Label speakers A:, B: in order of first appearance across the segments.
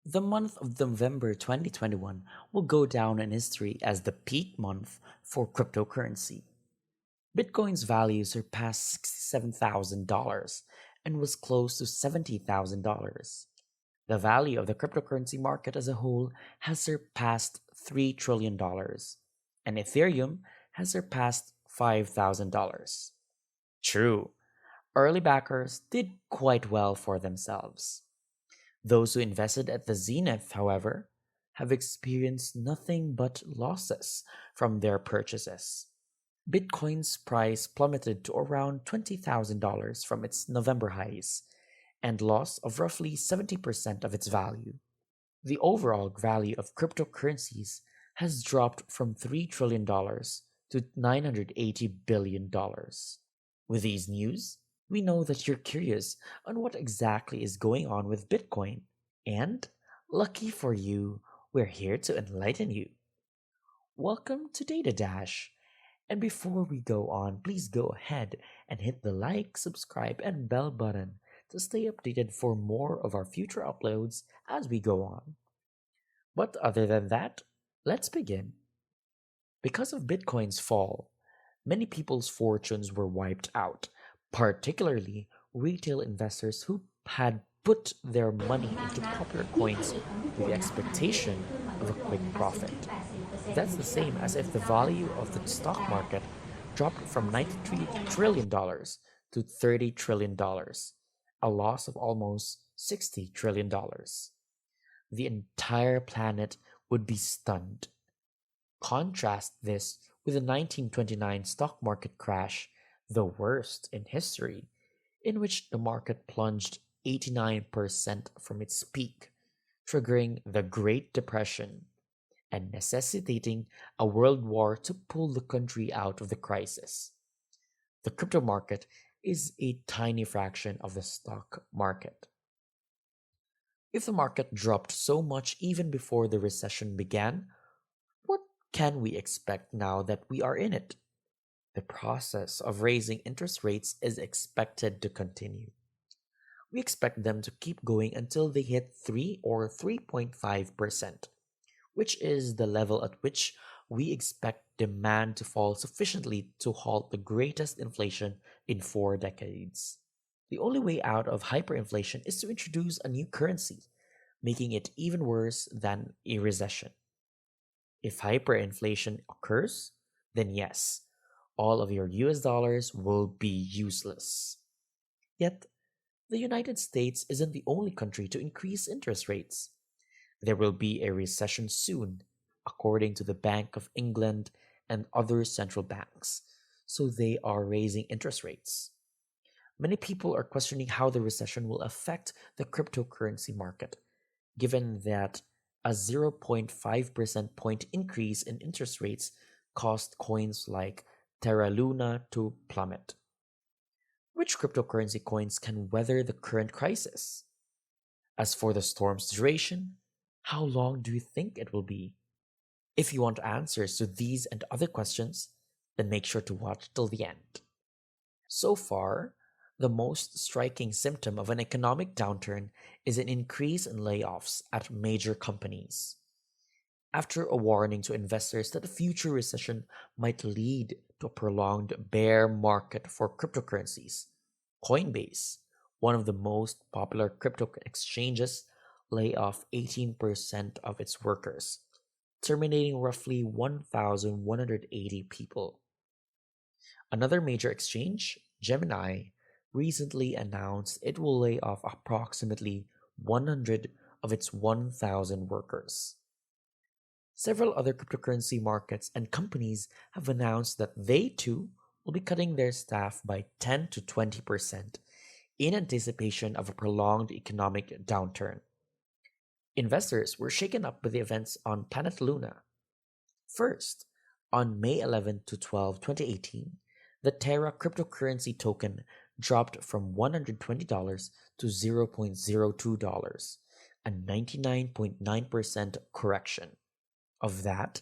A: The month of November 2021 will go down in history as the peak month for cryptocurrency. Bitcoin's value surpassed $67,000 and was close to $70,000. The value of the cryptocurrency market as a whole has surpassed $3 trillion, and Ethereum has surpassed $5,000. True, early backers did quite well for themselves. Those who invested at the zenith, however, have experienced nothing but losses from their purchases. Bitcoin's price plummeted to around $20,000 from its November highs and loss of roughly 70% of its value. The overall value of cryptocurrencies has dropped from $3 trillion to $980 billion. With these news, we know that you're curious on what exactly is going on with Bitcoin, and lucky for you, we're here to enlighten you. Welcome to Data Dash. And before we go on, please go ahead and hit the like, subscribe, and bell button to stay updated for more of our future uploads as we go on. But other than that, let's begin. Because of Bitcoin's fall, many people's fortunes were wiped out, particularly retail investors who had put their money into popular coins with the expectation of a quick profit. That's the same as if the value of the stock market dropped from $93 trillion to $30 trillion, a loss of almost $60 trillion. The entire planet would be stunned. Contrast this with the 1929 stock market crash, the worst in history, in which the market plunged 89% from its peak, triggering the Great Depression and necessitating a world war to pull the country out of the crisis. The crypto market is a tiny fraction of the stock market. If the market dropped so much even before the recession began, what can we expect now that we are in it? The process of raising interest rates is expected to continue. We expect them to keep going until they hit 3 or 3.5%, which is the level at which we expect demand to fall sufficiently to halt the greatest inflation in 4 decades. The only way out of hyperinflation is to introduce a new currency, making it even worse than a recession. If hyperinflation occurs, then yes, all of your US dollars will be useless. Yet, the United States isn't the only country to increase interest rates. There will be a recession soon, according to the Bank of England and other central banks, so they are raising interest rates. Many people are questioning how the recession will affect the cryptocurrency market, given that a 0.5% point increase in interest rates caused coins like Terra Luna to plummet. Which cryptocurrency coins can weather the current crisis? As for the storm's duration, how long do you think it will be? If you want answers to these and other questions, then make sure to watch till the end. So far, the most striking symptom of an economic downturn is an increase in layoffs at major companies. After a warning to investors that a future recession might lead to a prolonged bear market for cryptocurrencies, Coinbase, one of the most popular crypto exchanges, lay off 18% of its workers, terminating roughly 1,180 people. Another major exchange, Gemini, recently announced it will lay off approximately 100 of its 1,000 workers. Several other cryptocurrency markets and companies have announced that they too will be cutting their staff by 10 to 20% in anticipation of a prolonged economic downturn. Investors were shaken up by the events on Planet Luna. First, on May 11 to 12, 2018, the Terra cryptocurrency token dropped from $120 to $0.02, a 99.9% correction. Of that,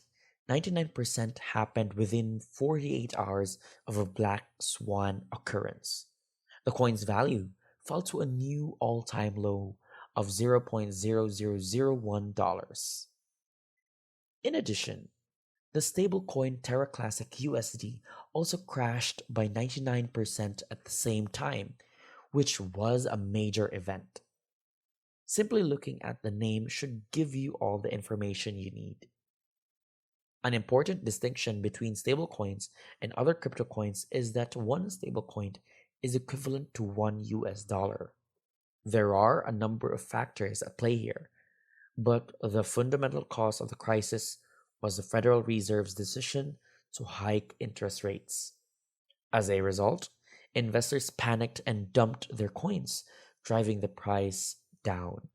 A: 99% happened within 48 hours of a black swan occurrence. The coin's value fell to a new all time low of $0.0001. In addition, the stablecoin Terra Classic USD also crashed by 99% at the same time, which was a major event. Simply looking at the name should give you all the information you need. An important distinction between stablecoins and other crypto coins is that one stablecoin is equivalent to $1. There are a number of factors at play here, but the fundamental cause of the crisis was the Federal Reserve's decision to hike interest rates. As a result, investors panicked and dumped their coins, driving the price down.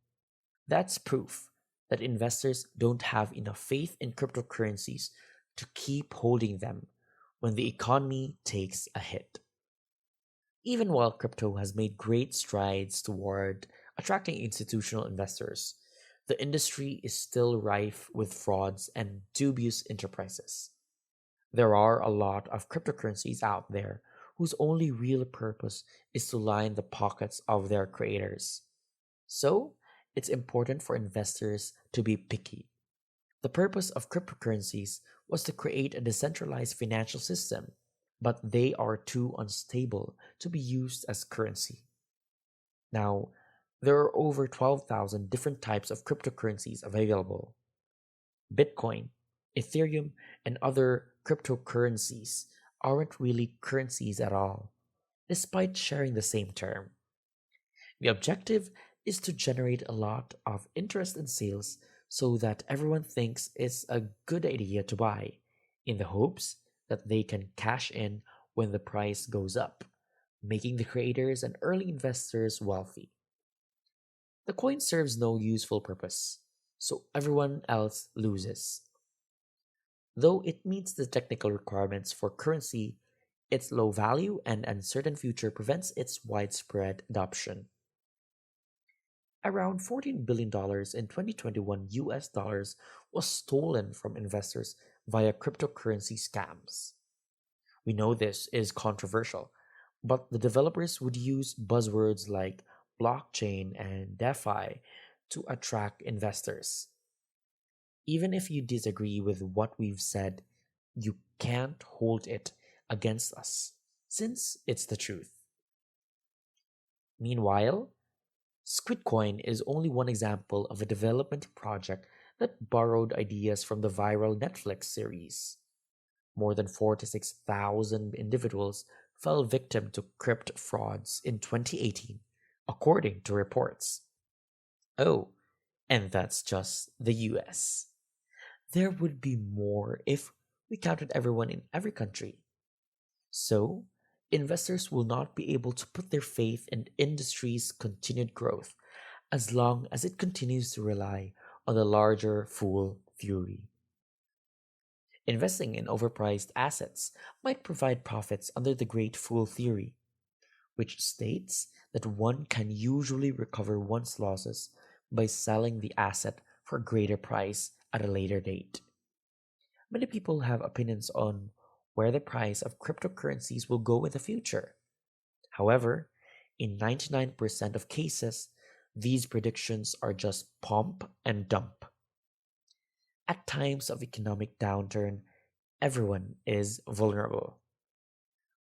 A: That's proof that investors don't have enough faith in cryptocurrencies to keep holding them when the economy takes a hit. Even while crypto has made great strides toward attracting institutional investors, the industry is still rife with frauds and dubious enterprises. There are a lot of cryptocurrencies out there whose only real purpose is to line the pockets of their creators. So, it's important for investors to be picky. The purpose of cryptocurrencies was to create a decentralized financial system, but they are too unstable to be used as currency. Now, there are over 12,000 different types of cryptocurrencies available. Bitcoin, Ethereum, and other cryptocurrencies aren't really currencies at all, despite sharing the same term. The objective is to generate a lot of interest in sales so that everyone thinks it's a good idea to buy, in the hopes that they can cash in when the price goes up, making the creators and early investors wealthy. The coin serves no useful purpose, so everyone else loses. Though it meets the technical requirements for currency, its low value and uncertain future prevents its widespread adoption. Around $14 billion in 2021 US dollars was stolen from investors via cryptocurrency scams. We know this is controversial, but the developers would use buzzwords like blockchain and DeFi to attract investors. Even if you disagree with what we've said, you can't hold it against us, since it's the truth. Meanwhile, Squidcoin is only one example of a development project that borrowed ideas from the viral Netflix series. More than 46,000 individuals fell victim to crypt frauds in 2018, according to reports. Oh, and that's just the US. There would be more if we counted everyone in every country. So, investors will not be able to put their faith in industry's continued growth as long as it continues to rely on the larger fool theory. Investing in overpriced assets might provide profits under the great fool theory, which states that one can usually recover one's losses by selling the asset for a greater price at a later date. Many people have opinions on where the price of cryptocurrencies will go in the future. However, in 99% of cases, these predictions are just pump and dump. At times of economic downturn, everyone is vulnerable.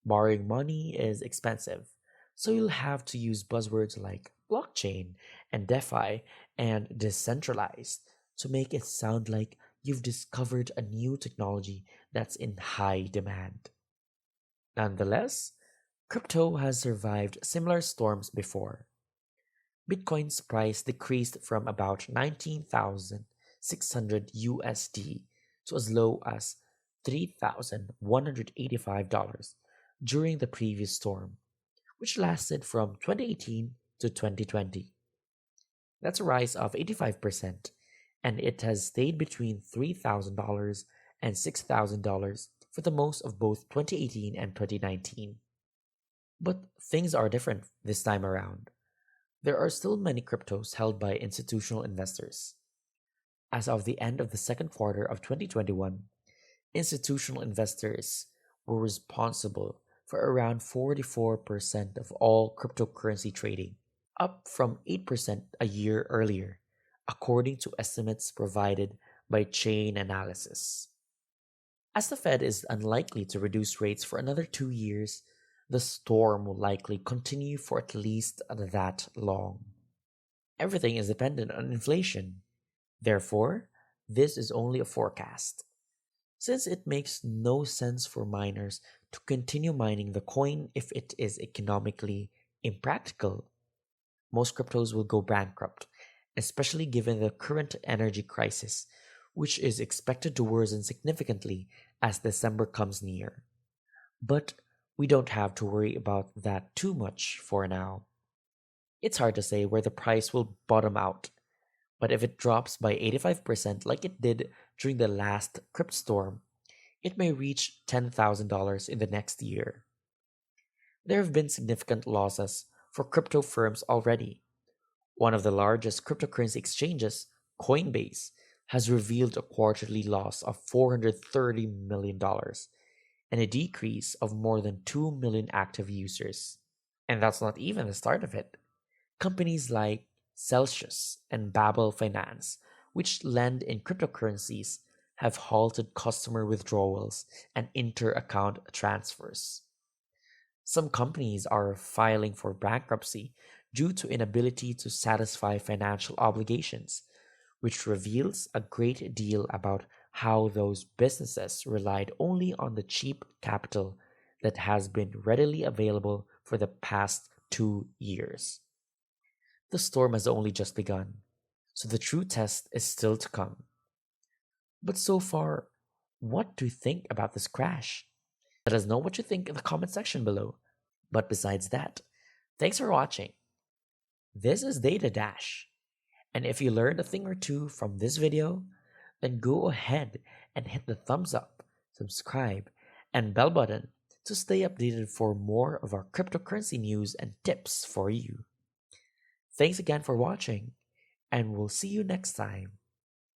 A: Borrowing money is expensive, so you'll have to use buzzwords like blockchain and DeFi and decentralized to make it sound like you've discovered a new technology that's in high demand. Nonetheless, crypto has survived similar storms before. Bitcoin's price decreased from about 19,600 USD to as low as $3,185 during the previous storm, which lasted from 2018 to 2020. That's a rise of 85%, and it has stayed between $3,000 and $6,000 for the most of both 2018 and 2019. But things are different this time around. There are still many cryptos held by institutional investors. As of the end of the second quarter of 2021, institutional investors were responsible for around 44% of all cryptocurrency trading, up from 8% a year earlier, according to estimates provided by Chain Analysis. As the Fed is unlikely to reduce rates for another 2 years, the storm will likely continue for at least that long. Everything is dependent on inflation. Therefore, this is only a forecast. Since it makes no sense for miners to continue mining the coin if it is economically impractical, most cryptos will go bankrupt, especially given the current energy crisis, which is expected to worsen significantly as December comes near. But we don't have to worry about that too much for now. It's hard to say where the price will bottom out, but if it drops by 85% like it did during the last crypto storm, it may reach $10,000 in the next year. There have been significant losses for crypto firms already. One of the largest cryptocurrency exchanges, Coinbase, has revealed a quarterly loss of $430 million and a decrease of more than 2 million active users. And that's not even the start of it. Companies like Celsius and Babel Finance, which lend in cryptocurrencies, have halted customer withdrawals and inter account transfers. Some companies are filing for bankruptcy due to inability to satisfy financial obligations, which reveals a great deal about how those businesses relied only on the cheap capital that has been readily available for the past 2 years. The storm has only just begun, so the true test is still to come. But so far, what do you think about this crash? Let us know what you think in the comment section below. But besides that, thanks for watching. This is Data Dash. And if you learned a thing or two from this video, then go ahead and hit the thumbs up, subscribe, and bell button to stay updated for more of our cryptocurrency news and tips for you. Thanks again for watching, and we'll see you next time.